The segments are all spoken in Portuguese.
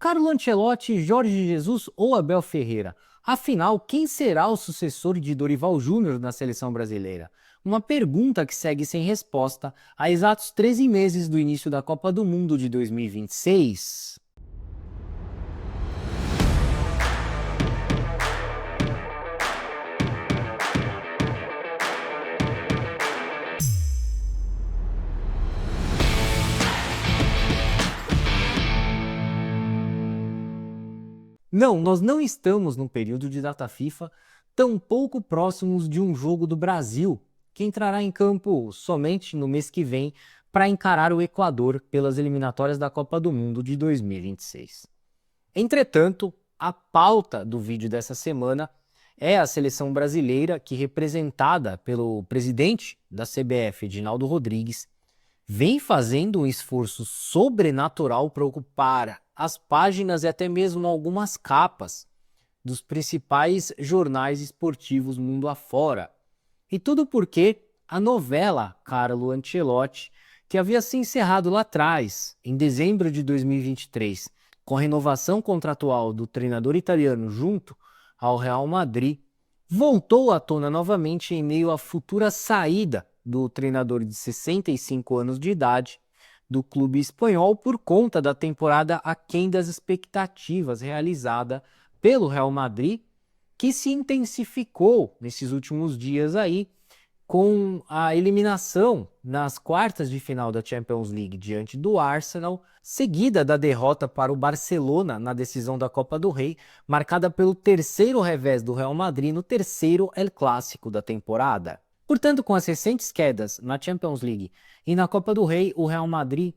Carlo Ancelotti, Jorge Jesus ou Abel Ferreira? Afinal, quem será o sucessor de Dorival Júnior na seleção brasileira? Uma pergunta que segue sem resposta há exatos 13 meses do início da Copa do Mundo de 2026. Não, nós não estamos num período de data FIFA tão pouco próximos de um jogo do Brasil, que entrará em campo somente no mês que vem para encarar o Equador pelas eliminatórias da Copa do Mundo de 2026. Entretanto, a pauta do vídeo dessa semana é a seleção brasileira que, representada pelo presidente da CBF, Edinaldo Rodrigues, vem fazendo um esforço sobrenatural para ocupar as páginas e até mesmo algumas capas dos principais jornais esportivos mundo afora. E tudo porque a novela Carlo Ancelotti, que havia se encerrado lá atrás, em dezembro de 2023, com a renovação contratual do treinador italiano junto ao Real Madrid, voltou à tona novamente em meio à futura saída do treinador de 65 anos de idade do clube espanhol por conta da temporada aquém das expectativas realizada pelo Real Madrid, que se intensificou nesses últimos dias aí com a eliminação nas quartas de final da Champions League diante do Arsenal, seguida da derrota para o Barcelona na decisão da Copa do Rei, marcada pelo terceiro revés do Real Madrid no terceiro El Clássico da temporada. Portanto, com as recentes quedas na Champions League e na Copa do Rei, o Real Madrid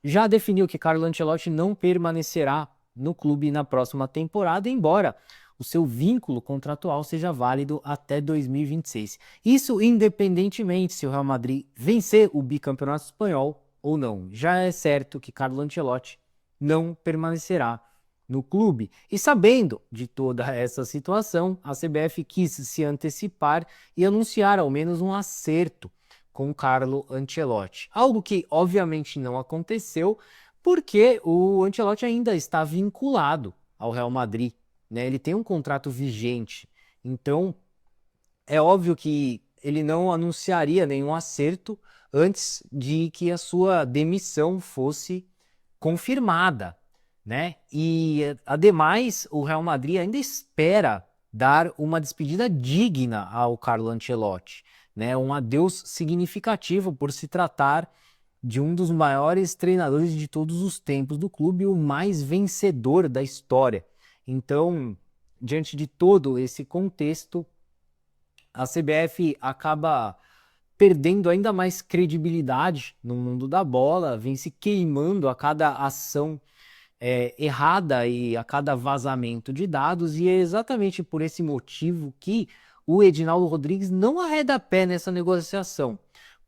já definiu que Carlo Ancelotti não permanecerá no clube na próxima temporada, embora o seu vínculo contratual seja válido até 2026. Isso independentemente se o Real Madrid vencer o bicampeonato espanhol ou não. Já é certo que Carlo Ancelotti não permanecerá no clube. E sabendo de toda essa situação, a CBF quis se antecipar e anunciar ao menos um acerto com Carlo Ancelotti. Algo que obviamente não aconteceu, porque o Ancelotti ainda está vinculado ao Real Madrid, né? Ele tem um contrato vigente, então é óbvio que ele não anunciaria nenhum acerto antes de que a sua demissão fosse confirmada, né? E ademais, o Real Madrid ainda espera dar uma despedida digna ao Carlo Ancelotti, né? Um adeus significativo por se tratar de um dos maiores treinadores de todos os tempos do clube, o mais vencedor da história. Então, diante de todo esse contexto, a CBF acaba perdendo ainda mais credibilidade no mundo da bola, vem se queimando a cada ação errada e a cada vazamento de dados, e é exatamente por esse motivo que o Edinaldo Rodrigues não arreda pé nessa negociação,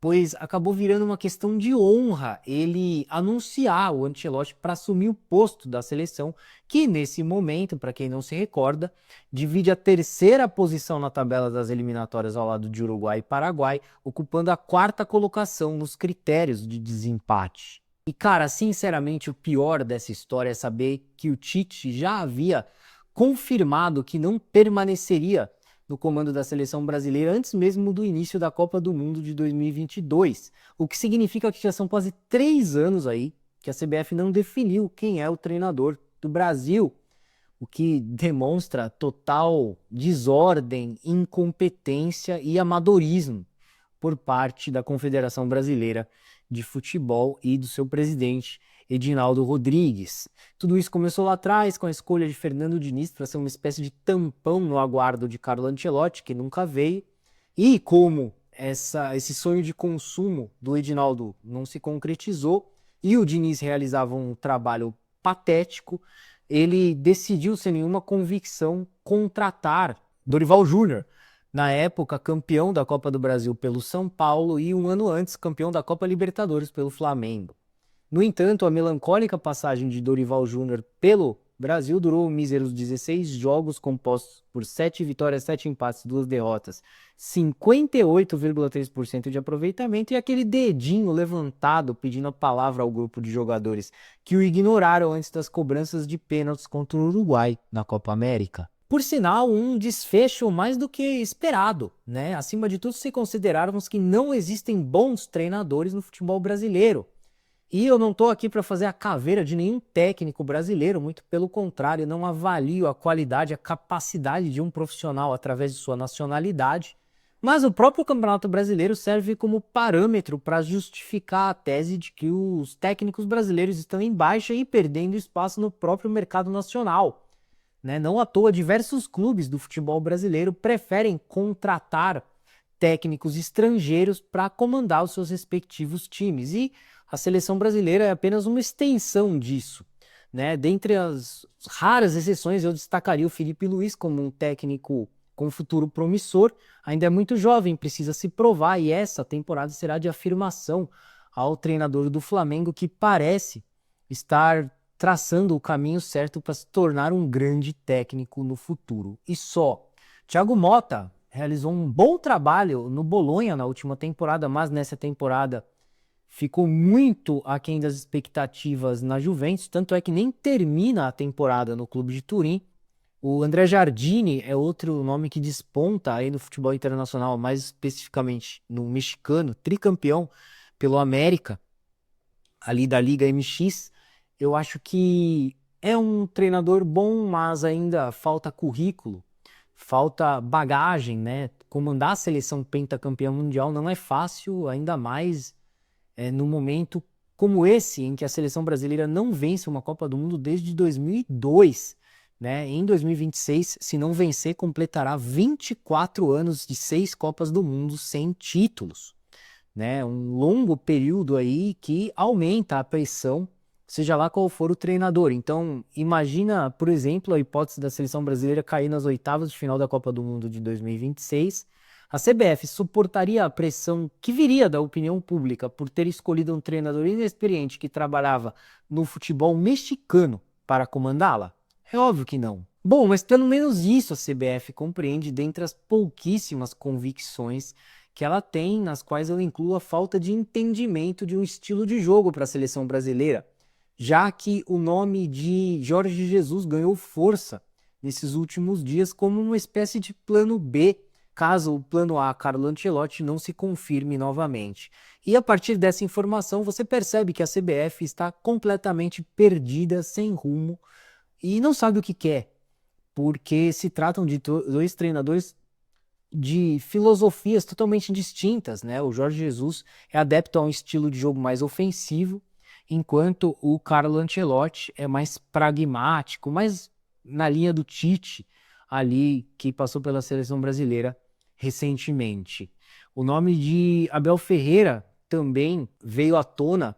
pois acabou virando uma questão de honra ele anunciar o Ancelotti para assumir o posto da seleção, que nesse momento, para quem não se recorda, divide a terceira posição na tabela das eliminatórias ao lado de Uruguai e Paraguai, ocupando a quarta colocação nos critérios de desempate. E cara, sinceramente, o pior dessa história é saber que o Tite já havia confirmado que não permaneceria no comando da seleção brasileira antes mesmo do início da Copa do Mundo de 2022, o que significa que já são quase 3 anos aí que a CBF não definiu quem é o treinador do Brasil, o que demonstra total desordem, incompetência e amadorismo por parte da Confederação Brasileira de Futebol e do seu presidente, Edinaldo Rodrigues. Tudo isso começou lá atrás com a escolha de Fernando Diniz para ser uma espécie de tampão no aguardo de Carlo Ancelotti, que nunca veio. E como esse sonho de consumo do Edinaldo não se concretizou e o Diniz realizava um trabalho patético, ele decidiu, sem nenhuma convicção, contratar Dorival Júnior, na época campeão da Copa do Brasil pelo São Paulo e um ano antes campeão da Copa Libertadores pelo Flamengo. No entanto, a melancólica passagem de Dorival Júnior pelo Brasil durou míseros 16 jogos compostos por 7 vitórias, 7 empates, 2 derrotas, 58,3% de aproveitamento e aquele dedinho levantado pedindo a palavra ao grupo de jogadores que o ignoraram antes das cobranças de pênaltis contra o Uruguai na Copa América. Por sinal, um desfecho mais do que esperado, né? Acima de tudo, se considerarmos que não existem bons treinadores no futebol brasileiro. E eu não estou aqui para fazer a caveira de nenhum técnico brasileiro, muito pelo contrário, não avalio a qualidade, a capacidade de um profissional através de sua nacionalidade, mas o próprio Campeonato Brasileiro serve como parâmetro para justificar a tese de que os técnicos brasileiros estão em baixa e perdendo espaço no próprio mercado nacional. Né? Não à toa, diversos clubes do futebol brasileiro preferem contratar técnicos estrangeiros para comandar os seus respectivos times. E a seleção brasileira é apenas uma extensão disso. Né? Dentre as raras exceções, eu destacaria o Felipe Luiz como um técnico com futuro promissor. Ainda é muito jovem, precisa se provar, e essa temporada será de afirmação ao treinador do Flamengo, que parece estar traçando o caminho certo para se tornar um grande técnico no futuro. E só. Thiago Motta realizou um bom trabalho no Bolonha na última temporada, mas nessa temporada ficou muito aquém das expectativas na Juventus, tanto é que nem termina a temporada no clube de Turim. O André Jardine é outro nome que desponta aí no futebol internacional, mais especificamente no mexicano, tricampeão pelo América, ali da Liga MX. Eu acho que é um treinador bom, mas ainda falta currículo, falta bagagem, né? Comandar a seleção pentacampeã mundial não é fácil, ainda mais num momento como esse, em que a seleção brasileira não vence uma Copa do Mundo desde 2002. Né? Em 2026, se não vencer, completará 24 anos de 6 Copas do Mundo sem títulos. Né? Um longo período aí que aumenta a pressão, seja lá qual for o treinador. Então, imagina, por exemplo, a hipótese da seleção brasileira cair nas oitavas de final da Copa do Mundo de 2026. A CBF suportaria a pressão que viria da opinião pública por ter escolhido um treinador inexperiente que trabalhava no futebol mexicano para comandá-la? É óbvio que não. Bom, mas pelo menos isso a CBF compreende dentre as pouquíssimas convicções que ela tem, nas quais ela inclui a falta de entendimento de um estilo de jogo para a seleção brasileira, já que o nome de Jorge Jesus ganhou força nesses últimos dias como uma espécie de plano B, caso o plano A, Carlo Ancelotti, não se confirme novamente. E a partir dessa informação você percebe que a CBF está completamente perdida, sem rumo, e não sabe o que quer, porque se tratam de dois treinadores de filosofias totalmente distintas, né? O Jorge Jesus é adepto a um estilo de jogo mais ofensivo, enquanto o Carlo Ancelotti é mais pragmático, mais na linha do Tite, ali que passou pela seleção brasileira recentemente. O nome de Abel Ferreira também veio à tona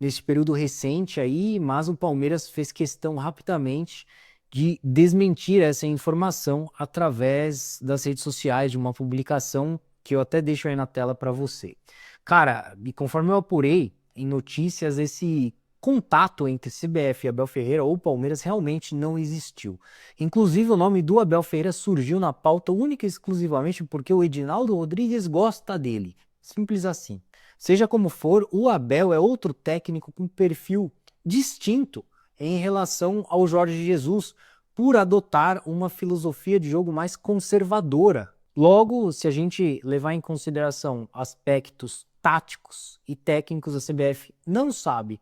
nesse período recente aí, mas o Palmeiras fez questão rapidamente de desmentir essa informação através das redes sociais, de uma publicação que eu até deixo aí na tela para você. Cara, e conforme eu apurei em notícias, esse contato entre CBF e Abel Ferreira ou Palmeiras realmente não existiu. Inclusive, o nome do Abel Ferreira surgiu na pauta única e exclusivamente porque o Edinaldo Rodrigues gosta dele. Simples assim. Seja como for, o Abel é outro técnico com perfil distinto em relação ao Jorge Jesus, por adotar uma filosofia de jogo mais conservadora. Logo, se a gente levar em consideração aspectos táticos e técnicos, a CBF não sabe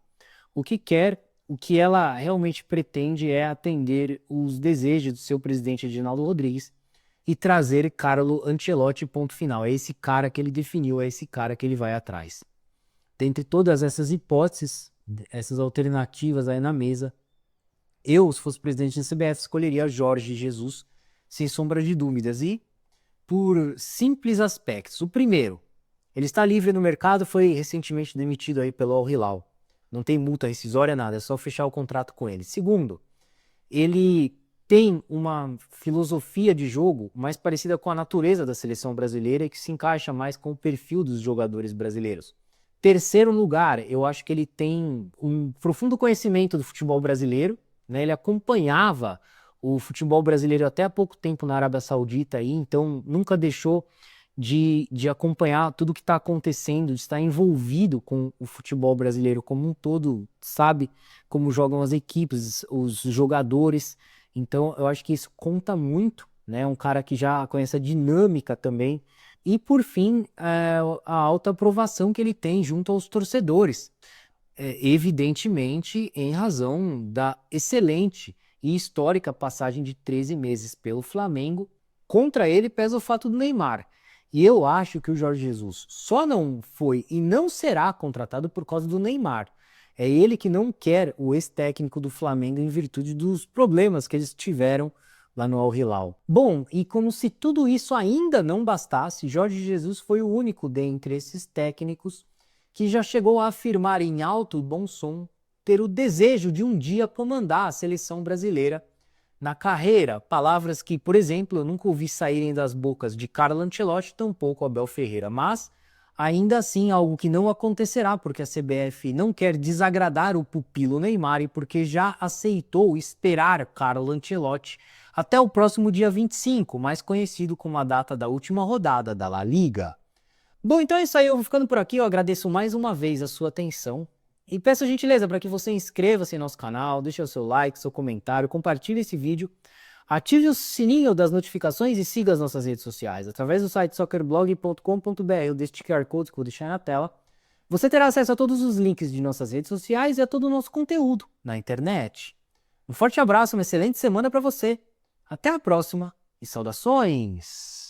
o que quer. O que ela realmente pretende é atender os desejos do seu presidente Edinaldo Rodrigues e trazer Carlo Ancelotti, ponto final. É esse cara que ele definiu, é esse cara que ele vai atrás. Dentre todas essas hipóteses, essas alternativas aí na mesa, eu, se fosse presidente da CBF, escolheria Jorge Jesus, sem sombra de dúvidas. E por simples aspectos. O primeiro, ele está livre no mercado, foi recentemente demitido aí pelo Al Hilal. Não tem multa rescisória, nada, é só fechar o contrato com ele. Segundo, ele tem uma filosofia de jogo mais parecida com a natureza da seleção brasileira e que se encaixa mais com o perfil dos jogadores brasileiros. Terceiro lugar, eu acho que ele tem um profundo conhecimento do futebol brasileiro, né? Ele acompanhava o futebol brasileiro até há pouco tempo na Arábia Saudita, aí, então nunca deixou de acompanhar tudo que está acontecendo, de estar envolvido com o futebol brasileiro como um todo, sabe como jogam as equipes, os jogadores. Então eu acho que isso conta muito, né? Um cara que já conhece a dinâmica também. E por fim, a alta aprovação que ele tem junto aos torcedores. Evidentemente, em razão da excelente e histórica passagem de 13 meses pelo Flamengo. Contra ele pesa o fato do Neymar. E eu acho que o Jorge Jesus só não foi e não será contratado por causa do Neymar. É ele que não quer o ex-técnico do Flamengo em virtude dos problemas que eles tiveram lá no Al Hilal. Bom, e como se tudo isso ainda não bastasse, Jorge Jesus foi o único dentre esses técnicos que já chegou a afirmar em alto e bom som ter o desejo de um dia comandar a seleção brasileira na carreira. Palavras que, por exemplo, eu nunca ouvi saírem das bocas de Carlo Ancelotti, tampouco Abel Ferreira, mas ainda assim algo que não acontecerá porque a CBF não quer desagradar o pupilo Neymar e porque já aceitou esperar Carlo Ancelotti até o próximo dia 25, mais conhecido como a data da última rodada da La Liga. Bom, então é isso aí, eu vou ficando por aqui, eu agradeço mais uma vez a sua atenção e peço a gentileza para que você inscreva-se em nosso canal, deixe o seu like, seu comentário, compartilhe esse vídeo, ative o sininho das notificações e siga as nossas redes sociais. Através do site soccerblog.com.br, deste QR Code que eu vou deixar na tela, você terá acesso a todos os links de nossas redes sociais e a todo o nosso conteúdo na internet. Um forte abraço, uma excelente semana para você, até a próxima e saudações!